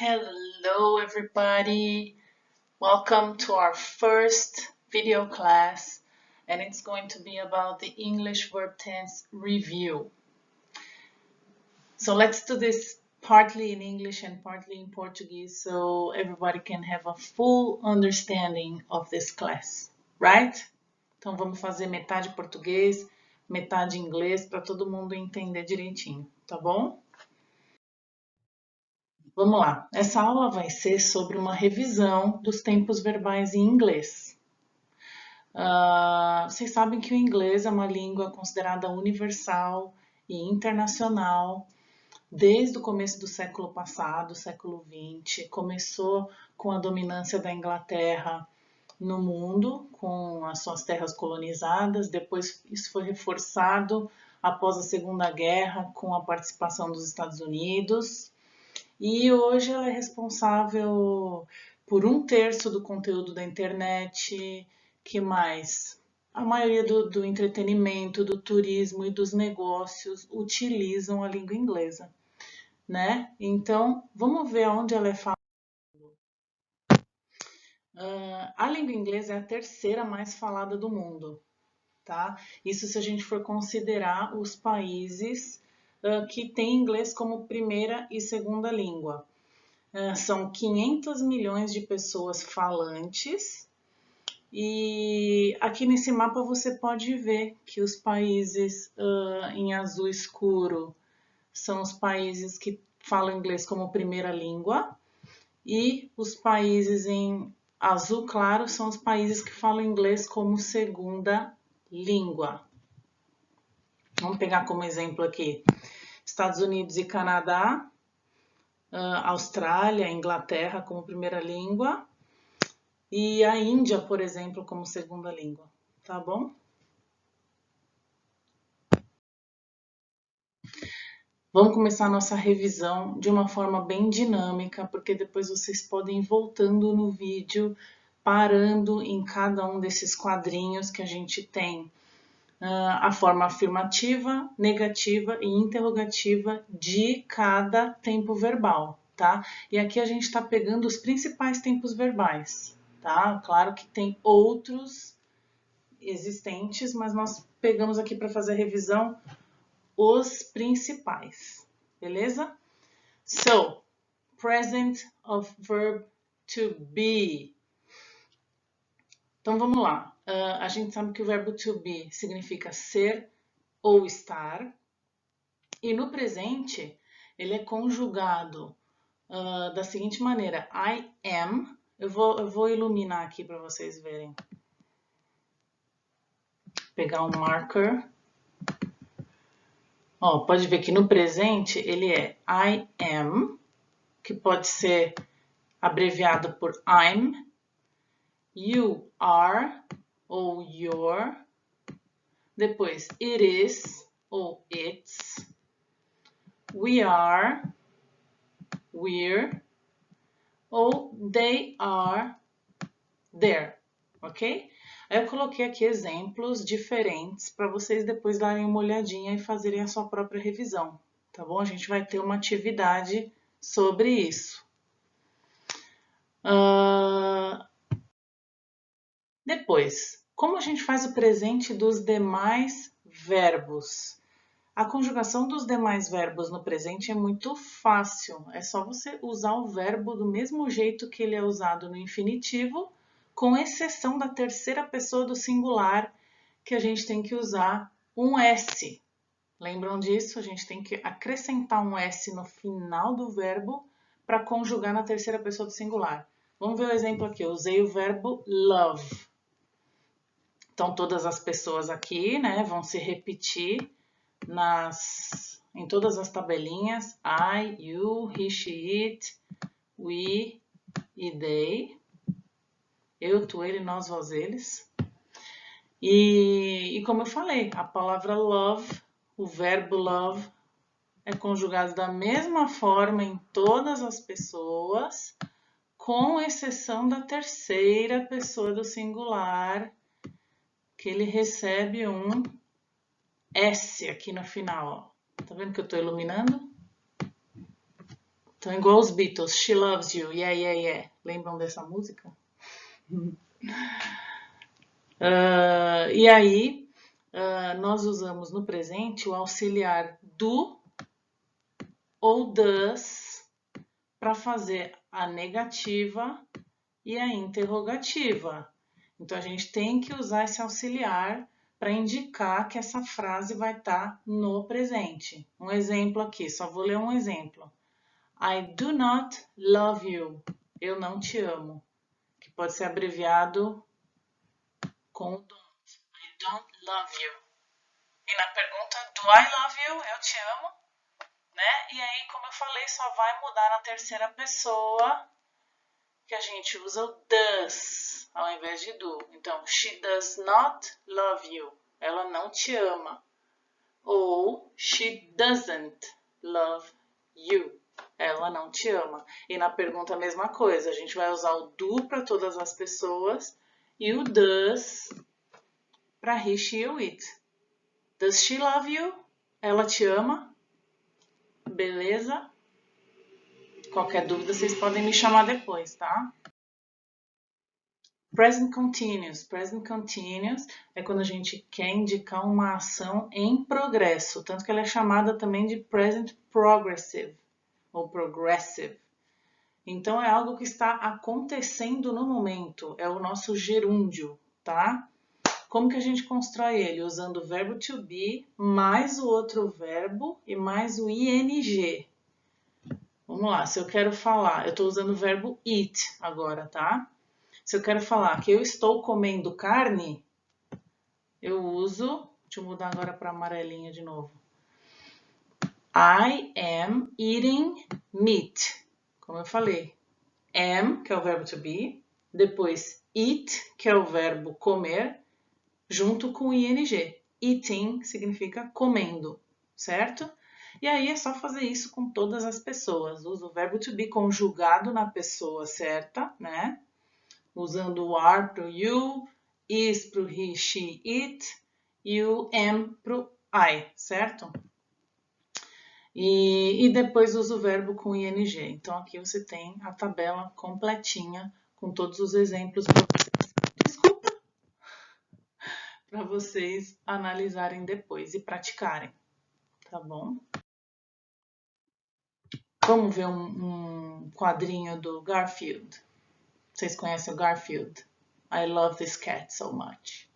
Hello everybody, welcome to our first video class, and it's going to be about the English verb tense review. So let's do this partly in English and partly in Portuguese so everybody can have a full understanding of this class, right? Então vamos fazer metade português, metade inglês para todo mundo entender direitinho, tá bom? Vamos lá, essa aula vai ser sobre uma revisão dos tempos verbais em inglês. Vocês sabem que o inglês é uma língua considerada universal e internacional desde o começo do século passado, século XX. Começou com a dominância da Inglaterra no mundo, com as suas terras colonizadas. Depois isso foi reforçado após a Segunda Guerra com a participação dos Estados Unidos. E hoje ela é responsável por 1/3 do conteúdo da internet, que mais? A maioria do entretenimento, do turismo e dos negócios utilizam a língua inglesa, né? Então, vamos ver onde ela é falada. A língua inglesa é a terceira mais falada do mundo, tá? Isso se a gente for considerar os países que têm inglês como primeira e segunda língua. São 500 milhões de pessoas falantes e aqui nesse mapa você pode ver que os países em azul escuro são os países que falam inglês como primeira língua e os países em azul claro são os países que falam inglês como segunda língua. Vamos pegar como exemplo aqui Estados Unidos e Canadá, Austrália, Inglaterra como primeira língua e a Índia, por exemplo, como segunda língua, tá bom? Vamos começar a nossa revisão de uma forma bem dinâmica, porque depois vocês podem ir voltando no vídeo, parando em cada um desses quadrinhos que a gente tem a forma afirmativa, negativa e interrogativa de cada tempo verbal, tá? E aqui a gente está pegando os principais tempos verbais, tá? Claro que tem outros existentes, mas nós pegamos aqui para fazer a revisão os principais, beleza? So, present of verb to be. Então vamos lá. A gente sabe que o verbo to be significa ser ou estar. E no presente, ele é conjugado da seguinte maneira: I am. Eu vou iluminar aqui para vocês verem. Pegar um marker. Ó, pode ver que no presente ele é I am, que pode ser abreviado por I'm. You are ou your. Depois it is ou it's. We are, we're, ou they are, they're, ok? Aí eu coloquei aqui exemplos diferentes para vocês depois darem uma olhadinha e fazerem a sua própria revisão, tá bom? A gente vai ter uma atividade sobre isso. Depois, como a gente faz o presente dos demais verbos? A conjugação dos demais verbos no presente é muito fácil. É só você usar o verbo do mesmo jeito que ele é usado no infinitivo, com exceção da terceira pessoa do singular, que a gente tem que usar um S. Lembram disso? A gente tem que acrescentar um S no final do verbo para conjugar na terceira pessoa do singular. Vamos ver o exemplo aqui. Eu usei o verbo love. Então, todas as pessoas aqui, né, vão se repetir em todas as tabelinhas. I, you, he, she, it, we e they. Eu, tu, ele, nós, vós, eles. E como eu falei, a palavra love, o verbo love, é conjugado da mesma forma em todas as pessoas, com exceção da terceira pessoa do singular, que ele recebe um S aqui no final. Ó. Tá vendo que eu estou iluminando? Então, igual os Beatles, She Loves You, yeah, yeah, yeah. Lembram dessa música? E aí, nós usamos no presente o auxiliar do ou das para fazer a negativa e a interrogativa. Então, a gente tem que usar esse auxiliar para indicar que essa frase vai estar no presente. Um exemplo aqui, só vou ler um exemplo. I do not love you. Eu não te amo. Que pode ser abreviado com o don't. I don't love you. E na pergunta do I love you, eu te amo, né? E aí, como eu falei, só vai mudar na terceira pessoa que a gente usa o does ao invés de do. Então, she does not love you. Ela não te ama. Ou she doesn't love you. Ela não te ama. E na pergunta a mesma coisa. A gente vai usar o do para todas as pessoas e o does para he, she ou it. Does she love you? Ela te ama? Beleza? Qualquer dúvida vocês podem me chamar depois, tá? Present Continuous. Present Continuous é quando a gente quer indicar uma ação em progresso, tanto que ela é chamada também de Present Progressive ou Progressive. Então é algo que está acontecendo no momento, é o nosso gerúndio, tá? Como que a gente constrói ele? Usando o verbo to be mais o outro verbo e mais o ing. Vamos lá, se eu quero falar, eu estou usando o verbo eat agora, tá? Se eu quero falar que eu estou comendo carne, eu uso, deixa eu mudar agora para amarelinha de novo. I am eating meat. Como eu falei, am, que é o verbo to be, depois eat, que é o verbo comer, junto com ing. Eating significa comendo, certo? E aí é só fazer isso com todas as pessoas. Usa o verbo to be conjugado na pessoa certa, né? Usando o are para o you, is para o he, she, it e o am para o I, certo? E depois usa o verbo com ing. Então aqui você tem a tabela completinha com todos os exemplos para vocês analisarem depois e praticarem, tá bom? Vamos ver um quadrinho do Garfield. Vocês conhecem o Garfield? I love this cat so much.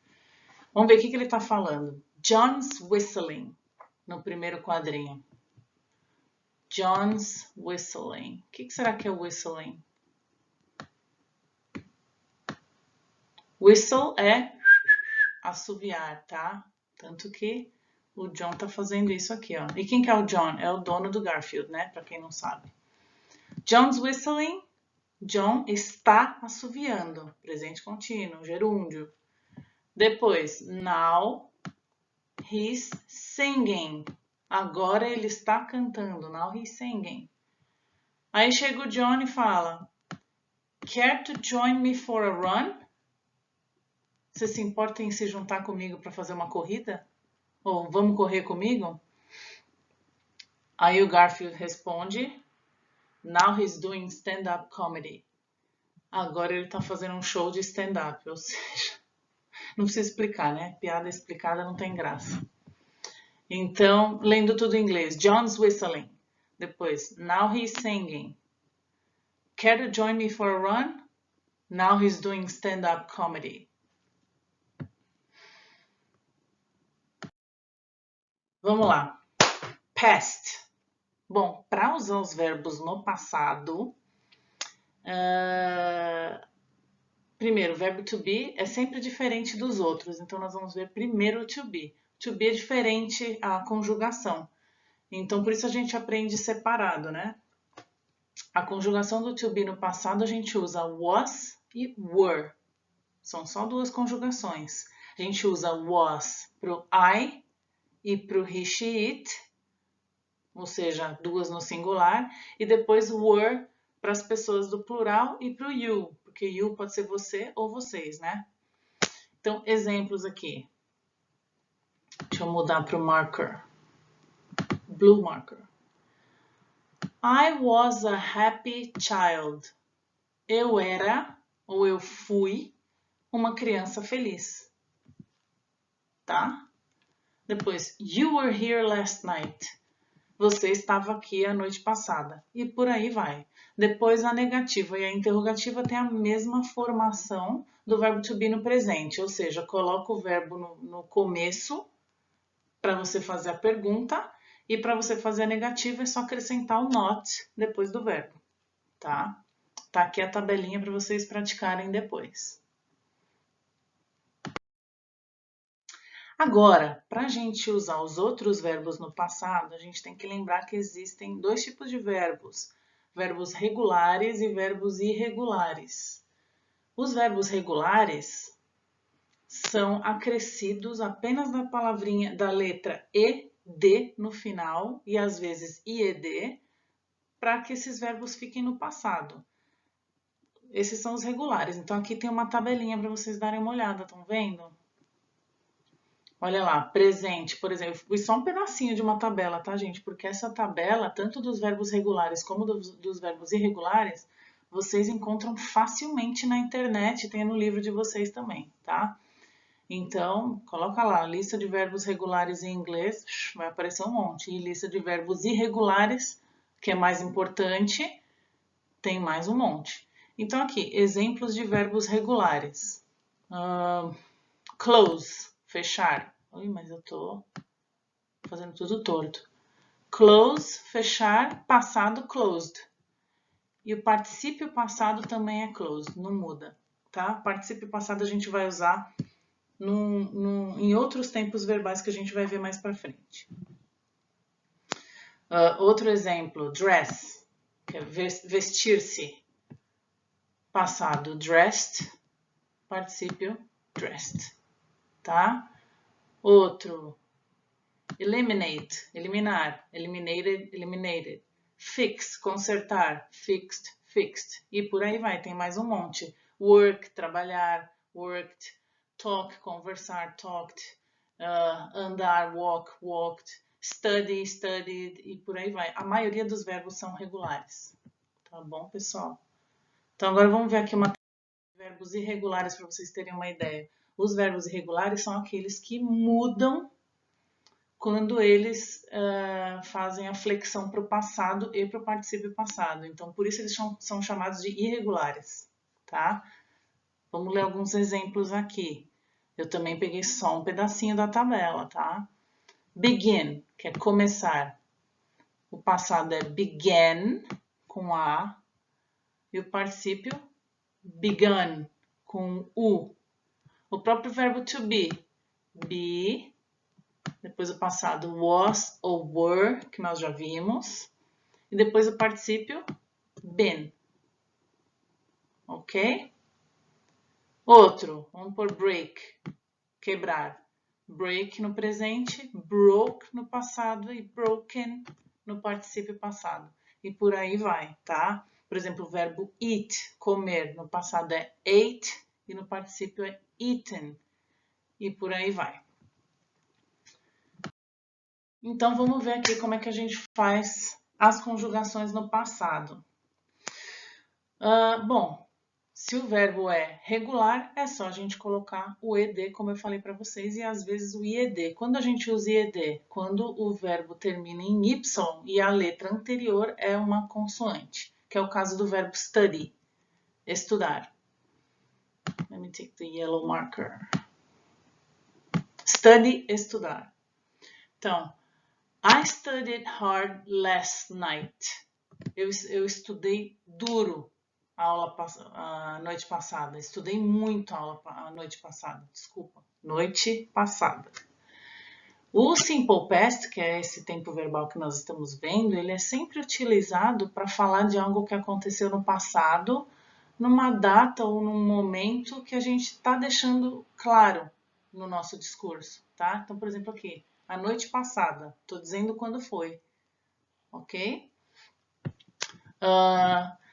Vamos ver o que ele está falando. John's whistling, no primeiro quadrinho. John's whistling. O que será que é whistling? Whistle é assoviar, tá? Tanto que o John tá fazendo isso aqui, ó. E quem que é o John? É o dono do Garfield, né? Para quem não sabe. John's whistling. John está assoviando. Presente contínuo, gerúndio. Depois, now he's singing. Agora ele está cantando. Now he's singing. Aí chega o John e fala: Care to join me for a run? Você se importa em se juntar comigo para fazer uma corrida? Ou vamos correr comigo? Aí o Garfield responde: Now he's doing stand-up comedy. Agora ele está fazendo um show de stand-up, ou seja, não precisa explicar, né? Piada explicada não tem graça. Então, lendo tudo em inglês. John's whistling. Depois, now he's singing. Care to join me for a run? Now he's doing stand-up comedy. Vamos lá. Past. Bom, para usar os verbos no passado, primeiro, o verbo to be é sempre diferente dos outros, então nós vamos ver primeiro o to be. To be é diferente a conjugação, então por isso a gente aprende separado, né? A conjugação do to be no passado a gente usa was e were, são só duas conjugações. A gente usa was para o I e para o he, she, it, ou seja, duas no singular, e depois were para as pessoas do plural e para o you, porque you pode ser você ou vocês, né? Então, exemplos aqui. Deixa eu mudar para o marker. Blue marker. I was a happy child. Eu era, ou eu fui, uma criança feliz. Tá? Depois, you were here last night. Você estava aqui a noite passada. E por aí vai. Depois, a negativa e a interrogativa têm a mesma formação do verbo to be no presente. Ou seja, coloca o verbo no começo para você fazer a pergunta. E para você fazer a negativa é só acrescentar o not depois do verbo. Tá? Tá aqui a tabelinha para vocês praticarem depois. Agora, para a gente usar os outros verbos no passado, a gente tem que lembrar que existem dois tipos de verbos: verbos regulares e verbos irregulares. Os verbos regulares são acrescidos apenas da palavrinha da letra ed no final e às vezes ied, para que esses verbos fiquem no passado. Esses são os regulares. Então aqui tem uma tabelinha para vocês darem uma olhada, estão vendo? Olha lá, presente, por exemplo, eu fui só um pedacinho de uma tabela, tá, gente? Porque essa tabela, tanto dos verbos regulares como dos verbos irregulares, vocês encontram facilmente na internet, tem no livro de vocês também, tá? Então, coloca lá, lista de verbos regulares em inglês, vai aparecer um monte. E lista de verbos irregulares, que é mais importante, tem mais um monte. Então, aqui, exemplos de verbos regulares. Close, fechar. Ui, mas eu tô fazendo tudo torto. Close, fechar, passado, closed. E o particípio passado também é closed, não muda, tá? Particípio passado a gente vai usar em outros tempos verbais que a gente vai ver mais pra frente. Outro exemplo, dress, que é vestir-se. Passado, dressed. Particípio, dressed. Tá? Outro, eliminate, eliminar, eliminated, eliminated. Fix, consertar, fixed, fixed. E por aí vai, tem mais um monte. Work, trabalhar, worked. Talk, conversar, talked. Andar, walk, walked. Study, studied. E por aí vai. A maioria dos verbos são regulares. Tá bom, pessoal? Então agora vamos ver aqui uma verbos irregulares para vocês terem uma ideia. Os verbos irregulares são aqueles que mudam quando eles fazem a flexão para o passado e para o particípio passado. Então, por isso eles são chamados de irregulares, tá? Vamos ler alguns exemplos aqui. Eu também peguei só um pedacinho da tabela, tá? Begin, que é começar. O passado é began, com A, e o particípio begun, com U. O próprio verbo to be, depois o passado was ou were, que nós já vimos, e depois o particípio been. Ok? Outro, vamos por break, quebrar. Break no presente, broke no passado e broken no particípio passado. E por aí vai, tá? Por exemplo, o verbo eat, comer, no passado é ate e no particípio é eaten. E por aí vai. Então, vamos ver aqui como é que a gente faz as conjugações no passado. Bom, se o verbo é regular, é só a gente colocar o ed, como eu falei para vocês, e às vezes o ied. Quando a gente usa ied? Quando o verbo termina em y e a letra anterior é uma consoante, que é o caso do verbo study, estudar. Let me take the yellow marker. Study, estudar. Então, I studied hard last night. Eu estudei duro a noite passada. Estudei muito a noite passada. Desculpa. Noite passada. O simple past, que é esse tempo verbal que nós estamos vendo, ele é sempre utilizado para falar de algo que aconteceu no passado, numa data ou num momento que a gente está deixando claro no nosso discurso, tá? Então, por exemplo, aqui, a noite passada, estou dizendo quando foi, ok?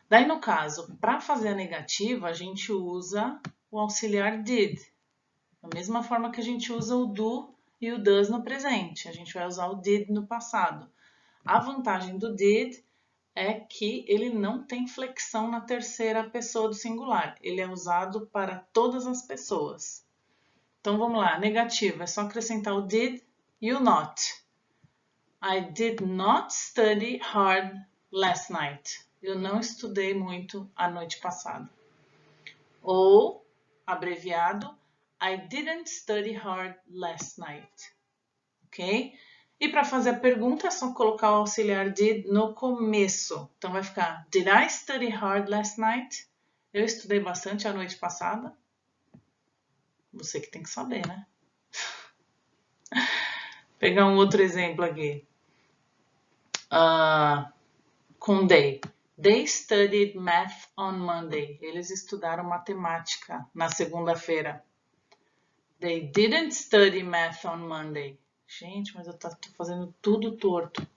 Daí, no caso, para fazer a negativa, a gente usa o auxiliar did, da mesma forma que a gente usa o do e o does no presente. A gente vai usar o did no passado. A vantagem do did é que ele não tem flexão na terceira pessoa do singular. Ele é usado para todas as pessoas. Então vamos lá, negativo, é só acrescentar o did e o not. I did not study hard last night. Eu não estudei muito a noite passada. Ou, abreviado, I didn't study hard last night. Ok? E para fazer a pergunta é só colocar o auxiliar did no começo. Então vai ficar, did I study hard last night? Eu estudei bastante a noite passada. Você que tem que saber, né? Pegar um outro exemplo aqui. Com they. They studied math on Monday. Eles estudaram matemática na segunda-feira. They didn't study math on Monday. Gente, mas eu tô fazendo tudo torto.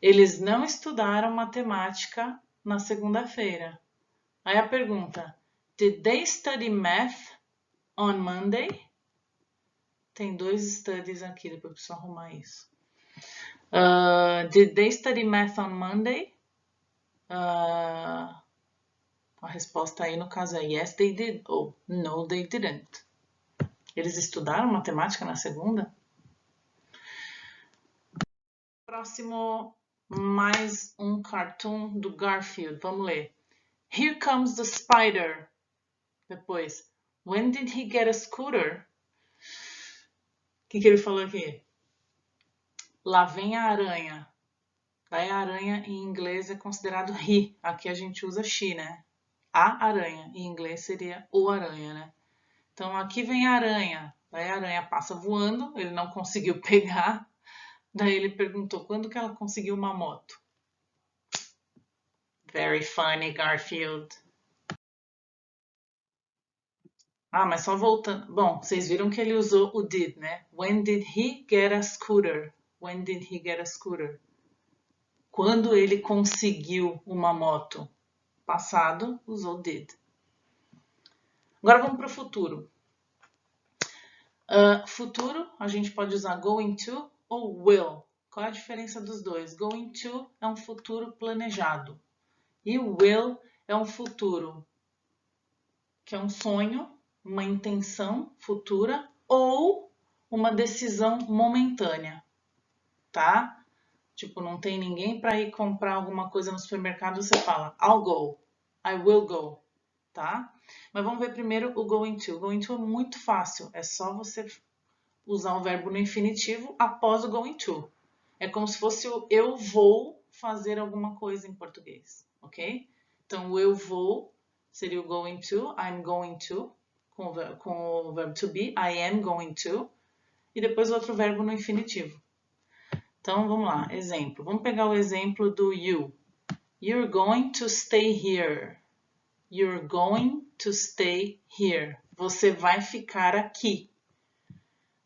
Eles não estudaram matemática na segunda-feira. Aí a pergunta, did they study math on Monday? Tem dois studies aqui, depois eu preciso arrumar isso. Did they study math on Monday? A resposta aí no caso é yes, they did, ou no, they didn't. Eles estudaram matemática na segunda? Próximo, mais um cartoon do Garfield. Vamos ler. Here comes the spider. Depois, when did he get a scooter? O que ele falou aqui? Lá vem a aranha. Daí a aranha em inglês é considerado he. Aqui a gente usa she, né? A aranha. Em inglês seria o aranha, né? Então aqui vem a aranha. Daí a aranha passa voando, ele não conseguiu pegar. Daí ele perguntou quando que ela conseguiu uma moto. Very funny, Garfield. Mas só voltando. Bom, vocês viram que ele usou o did, né? When did he get a scooter? When did he get a scooter? Quando ele conseguiu uma moto? Passado, usou did. Agora vamos para o futuro. Futuro, a gente pode usar going to ou will. Qual é a diferença dos dois? Going to é um futuro planejado. E will é um futuro que é um sonho, uma intenção futura ou uma decisão momentânea, tá? Tipo, não tem ninguém para ir comprar alguma coisa no supermercado, você fala I'll go, I will go, tá? Mas vamos ver primeiro o going to. Going to é muito fácil, é só você usar o verbo no infinitivo após o going to. É como se fosse o eu vou fazer alguma coisa em português, ok? Então, o eu vou seria o going to, I'm going to, com o verbo to be, I am going to, e depois outro verbo no infinitivo. Então, vamos lá, exemplo. Vamos pegar o exemplo do you. You're going to stay here. You're going to stay here. Você vai ficar aqui.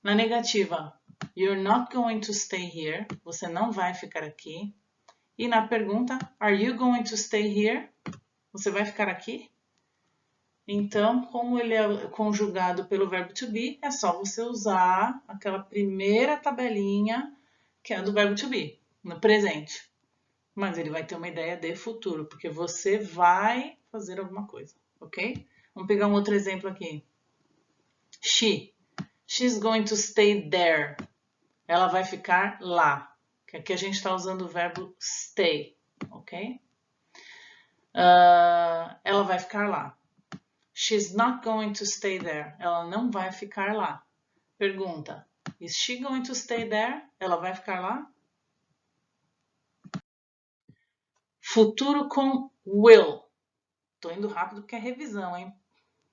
Na negativa, you're not going to stay here. Você não vai ficar aqui. E na pergunta, are you going to stay here? Você vai ficar aqui? Então, como ele é conjugado pelo verbo to be, é só você usar aquela primeira tabelinha que é do verbo to be, no presente. Mas ele vai ter uma ideia de futuro, porque você vai fazer alguma coisa, ok? Vamos pegar um outro exemplo aqui. She's going to stay there. Ela vai ficar lá. Aqui a gente está usando o verbo stay, ok? Ela vai ficar lá. She's not going to stay there. Ela não vai ficar lá. Pergunta. Is she going to stay there? Ela vai ficar lá? Futuro com will. Tô indo rápido porque é revisão, hein?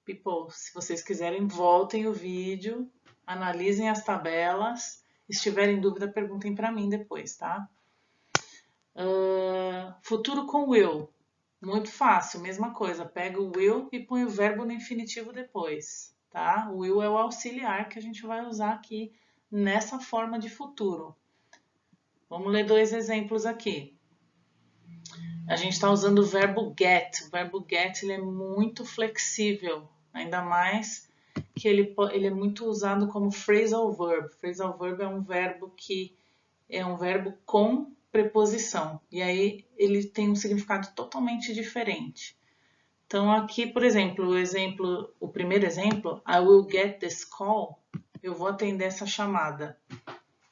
People, se vocês quiserem, voltem o vídeo, analisem as tabelas. Se tiverem dúvida, perguntem para mim depois, tá? Futuro com will. Muito fácil, mesma coisa. Pega o will e põe o verbo no infinitivo depois, tá? O will é o auxiliar que a gente vai usar aqui nessa forma de futuro. Vamos ler dois exemplos aqui. A gente está usando o verbo get. O verbo get ele é muito flexível, ainda mais que ele é muito usado como phrasal verb. Phrasal verb é um verbo que é um verbo com preposição. E aí ele tem um significado totalmente diferente. Então aqui, por exemplo, o primeiro exemplo, I will get this call. Eu vou atender essa chamada.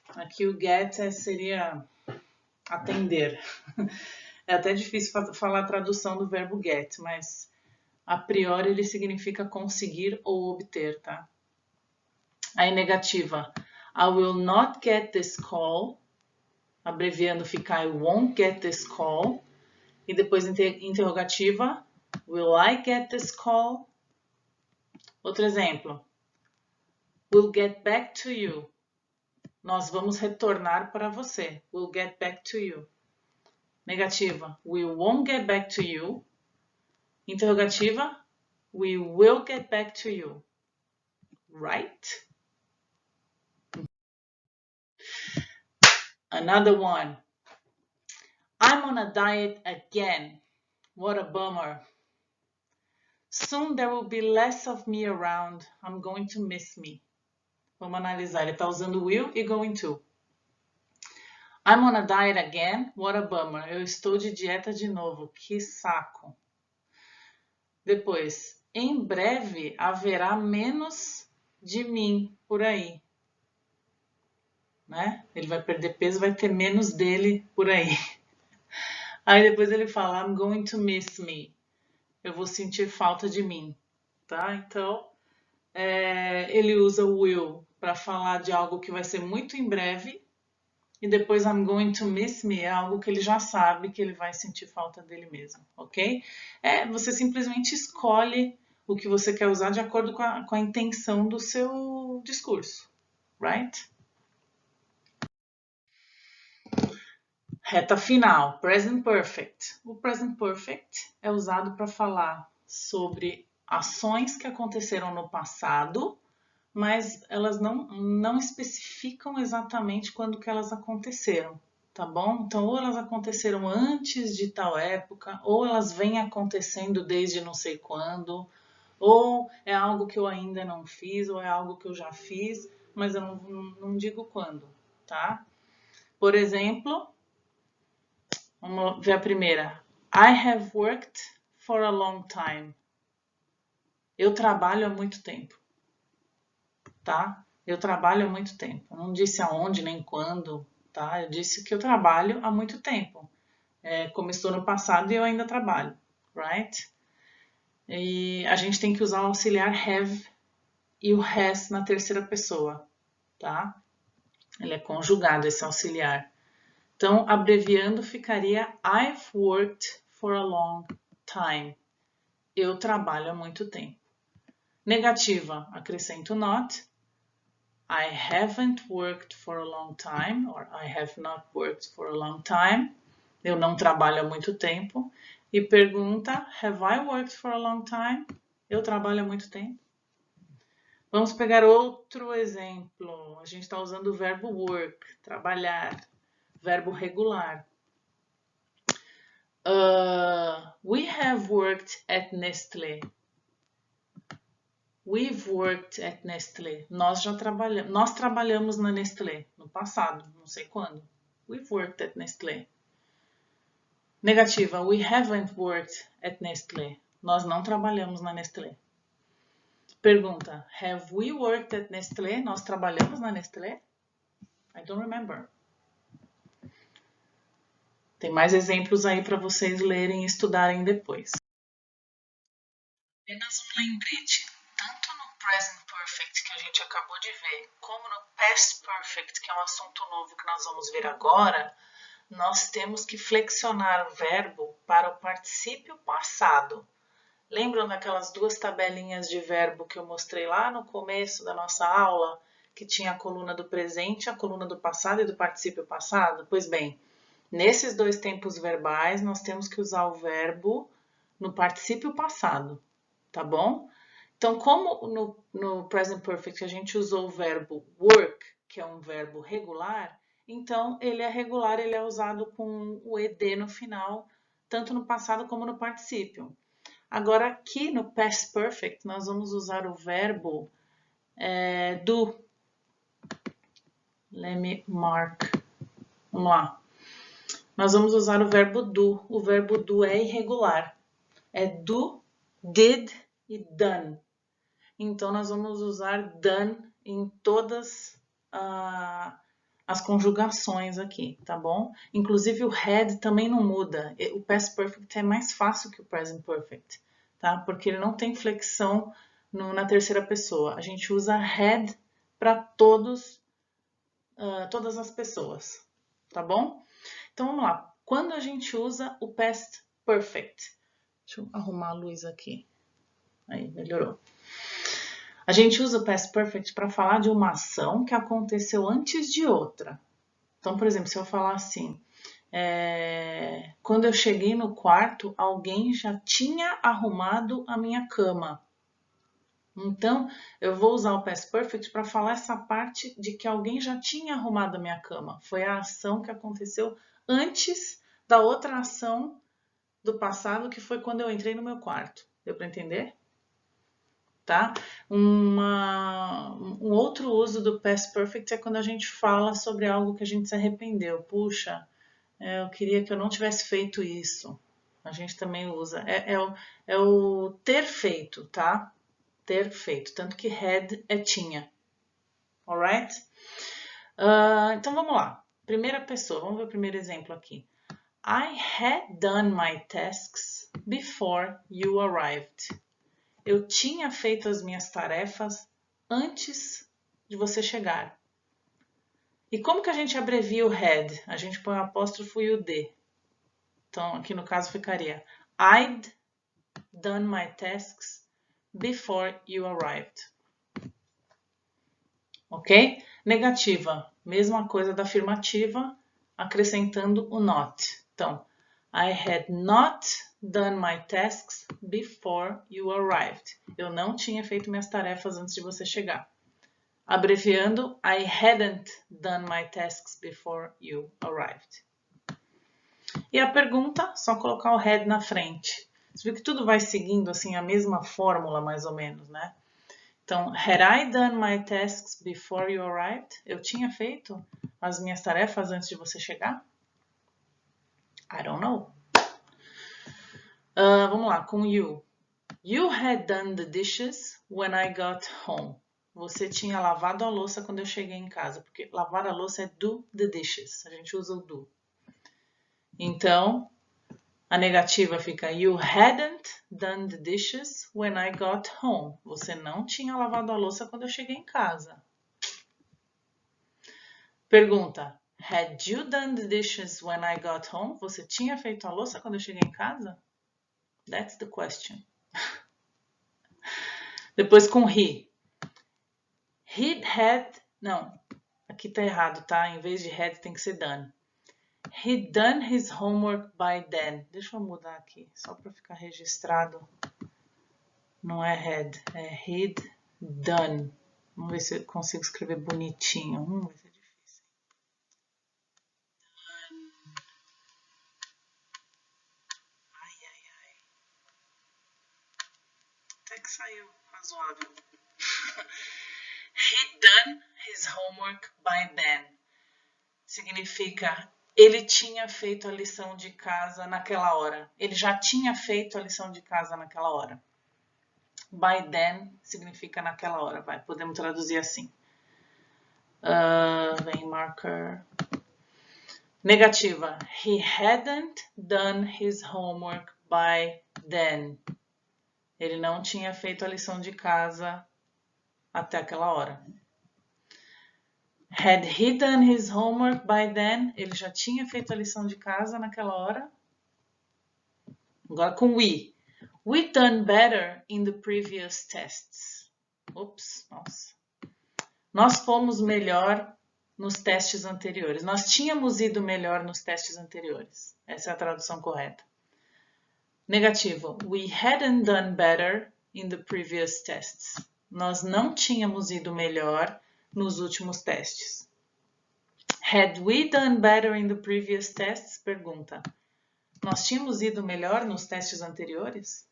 Aqui o get seria atender. É até difícil falar a tradução do verbo get, mas a priori ele significa conseguir ou obter, tá? Aí negativa, I will not get this call. Abreviando fica I won't get this call. E depois interrogativa, will I get this call? Outro exemplo, we'll get back to you. Nós vamos retornar para você. We'll get back to you. Negativa, we won't get back to you. Interrogativa, we will get back to you. Right? Another one. I'm on a diet again. What a bummer. Soon there will be less of me around. I'm going to miss me. Vamos analisar. Ele está usando will e going to. I'm on a diet again. What a bummer. Eu estou de dieta de novo. Que saco. Depois, em breve haverá menos de mim por aí. Né? Ele vai perder peso, vai ter menos dele por aí. Aí depois ele fala, I'm going to miss me. Eu vou sentir falta de mim. Tá? Então, ele usa o will para falar de algo que vai ser muito em breve. E depois I'm going to miss me é algo que ele já sabe que ele vai sentir falta dele mesmo, ok? Você simplesmente escolhe o que você quer usar de acordo com a intenção do seu discurso, right? Reta final, present perfect. O present perfect é usado para falar sobre ações que aconteceram no passado, mas elas não especificam exatamente quando que elas aconteceram, tá bom? Então, ou elas aconteceram antes de tal época, ou elas vêm acontecendo desde não sei quando, ou é algo que eu ainda não fiz, ou é algo que eu já fiz, mas eu não digo quando, tá? Por exemplo, vamos ver a primeira. I have worked for a long time. Eu trabalho há muito tempo. Tá? Eu trabalho há muito tempo. Eu não disse aonde nem quando, tá? Eu disse que eu trabalho há muito tempo. Começou no passado e eu ainda trabalho, right? E a gente tem que usar o auxiliar have e o has na terceira pessoa, tá? Ele é conjugado, esse auxiliar. Então, abreviando, ficaria I've worked for a long time. Eu trabalho há muito tempo. Negativa, acrescento not. I haven't worked for a long time, or I have not worked for a long time. Eu não trabalho há muito tempo. E pergunta, have I worked for a long time? Eu trabalho há muito tempo. Vamos pegar outro exemplo. A gente está usando o verbo work, trabalhar, verbo regular. We have worked at Nestlé. We've worked at Nestlé. Nós trabalhamos na Nestlé no passado, não sei quando. We've worked at Nestlé. Negativa, we haven't worked at Nestlé. Nós não trabalhamos na Nestlé. Pergunta, have we worked at Nestlé? Nós trabalhamos na Nestlé? I don't remember. Tem mais exemplos aí para vocês lerem e estudarem depois. Apenas um lembrete. Tanto no present perfect, que a gente acabou de ver, como no past perfect, que é um assunto novo que nós vamos ver agora, nós temos que flexionar o verbo para o particípio passado. Lembram daquelas duas tabelinhas de verbo que eu mostrei lá no começo da nossa aula, que tinha a coluna do presente, a coluna do passado e do particípio passado? Pois bem, nesses dois tempos verbais, nós temos que usar o verbo no particípio passado, tá bom? Então, como no present perfect a gente usou o verbo work, que é um verbo regular, então ele é regular, ele é usado com o ed no final, tanto no passado como no particípio. Agora, aqui no past perfect, nós vamos usar o verbo do. Let me mark. Vamos lá. nós vamos usar o verbo do. O verbo do é irregular. É do, did e done. Então, nós vamos usar done em todas as conjugações aqui, tá bom? Inclusive, o had também não muda. O past perfect é mais fácil que o present perfect, tá? Porque ele não tem flexão na terceira pessoa. A gente usa had para todas as pessoas, tá bom? Então, vamos lá. Quando a gente usa o past perfect? Deixa eu arrumar a luz aqui. Aí, melhorou. A gente usa o past perfect para falar de uma ação que aconteceu antes de outra. Então, por exemplo, se eu falar assim, quando eu cheguei no quarto, alguém já tinha arrumado a minha cama. Então, eu vou usar o past perfect para falar essa parte de que alguém já tinha arrumado a minha cama. Foi a ação que aconteceu antes da outra ação do passado, que foi quando eu entrei no meu quarto. Deu para entender? Tá? Um outro uso do past perfect é quando a gente fala sobre algo que a gente se arrependeu. Puxa, eu queria que eu não tivesse feito isso. A gente também usa. É o ter feito, tá? Ter feito. Tanto que had é tinha. Alright? Então vamos lá. Primeira pessoa. Vamos ver o primeiro exemplo aqui. I had done my tasks before you arrived. Eu tinha feito as minhas tarefas antes de você chegar. E como que a gente abrevia o had? A gente põe o apóstrofo e o D. Então, aqui no caso ficaria I'd done my tasks before you arrived. Ok? Negativa. Mesma coisa da afirmativa, acrescentando o not. Então, I had not done my tasks before you arrived. Eu não tinha feito minhas tarefas antes de você chegar. Abreviando, I hadn't done my tasks before you arrived. E a pergunta, só colocar o had na frente. Você viu que tudo vai seguindo assim a mesma fórmula, mais ou menos, né? Então, had I done my tasks before you arrived? Eu tinha feito as minhas tarefas antes de você chegar? I don't know. Vamos lá, com you. You had done the dishes when I got home. Você tinha lavado a louça quando eu cheguei em casa, porque lavar a louça é do the dishes. A gente usa o do. Então, a negativa fica you hadn't done the dishes when I got home. Você não tinha lavado a louça quando eu cheguei em casa. Pergunta: had you done the dishes when I got home? Você tinha feito a louça quando eu cheguei em casa? That's the question. Depois com he. He'd had... Não, aqui tá errado, tá? Em vez de had tem que ser done. He'd done his homework by then. Deixa eu mudar aqui, só para ficar registrado. Não é had, é he'd done. Vamos ver se eu consigo escrever bonitinho. Vai ser difícil. Ai. Até que saiu razoável. He'd done his homework by then. Significa ele tinha feito a lição de casa naquela hora. Ele já tinha feito a lição de casa naquela hora. By then significa naquela hora. Podemos traduzir assim. Vem marker. Negativa. He hadn't done his homework by then. Ele não tinha feito a lição de casa até aquela hora. Had he done his homework by then? Ele já tinha feito a lição de casa naquela hora? Agora com we. We done better in the previous tests. Ups, nossa. Nós fomos melhor nos testes anteriores. Nós tínhamos ido melhor nos testes anteriores. Essa é a tradução correta. Negativo. We hadn't done better in the previous tests. Nós não tínhamos ido melhor nos últimos testes. Had we done better in the previous tests? Pergunta. Nós tínhamos ido melhor nos testes anteriores?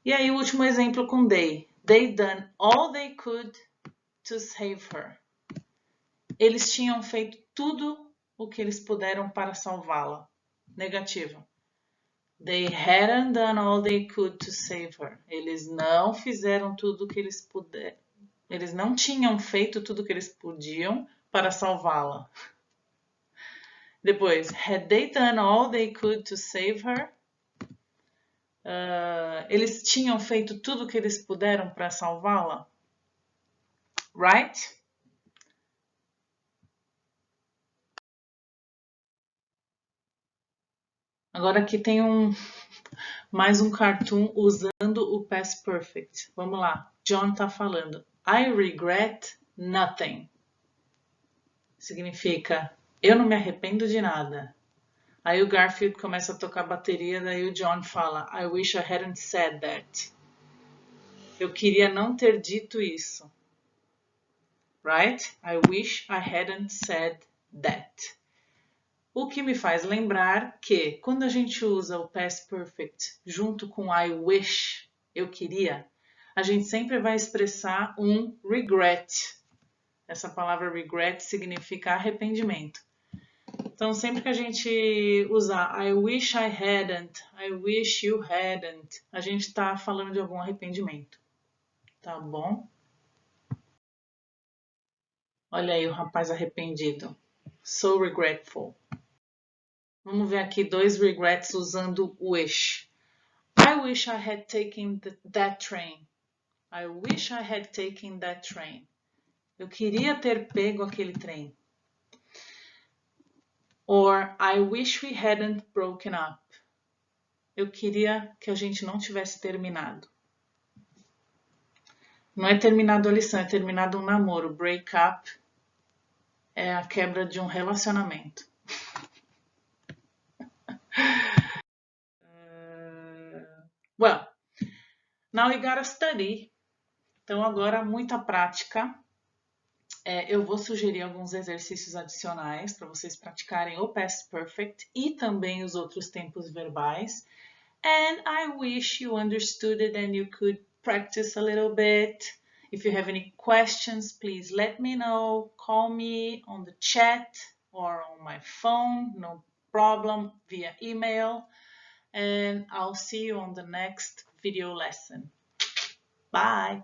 E aí o último exemplo com they. They done all they could to save her. Eles tinham feito tudo o que eles puderam para salvá-la. Negativo. They hadn't done all they could to save her. Eles não fizeram tudo o que eles puderam. Eles não tinham feito tudo o que eles podiam para salvá-la. Depois, had they done all they could to save her? Eles tinham feito tudo o que eles puderam para salvá-la? Right? Agora aqui tem mais um cartoon usando o past perfect. Vamos lá. John tá falando. I regret nothing. Significa, eu não me arrependo de nada. Aí o Garfield começa a tocar bateria, daí o John fala, I wish I hadn't said that. Eu queria não ter dito isso. Right? I wish I hadn't said that. O que me faz lembrar que quando a gente usa o past perfect junto com I wish, eu queria, a gente sempre vai expressar um regret. Essa palavra regret significa arrependimento. Então, sempre que a gente usar I wish I hadn't, I wish you hadn't, a gente está falando de algum arrependimento. Tá bom? Olha aí o rapaz arrependido. So regretful. Vamos ver aqui dois regrets usando wish. I wish I had taken that train. I wish I had taken that train. Eu queria ter pego aquele trem. Or I wish we hadn't broken up. Eu queria que a gente não tivesse terminado. Não é terminado a lição, é terminado um namoro. Break up é a quebra de um relacionamento. Well, now we gotta study. Então agora muita prática. Eu vou sugerir alguns exercícios adicionais para vocês praticarem o past perfect e também os outros tempos verbais. And I wish you understood it and you could practice a little bit. If you have any questions, please let me know. Call me on the chat or on my phone, no problem, via email. And I'll see you on the next video lesson. Bye!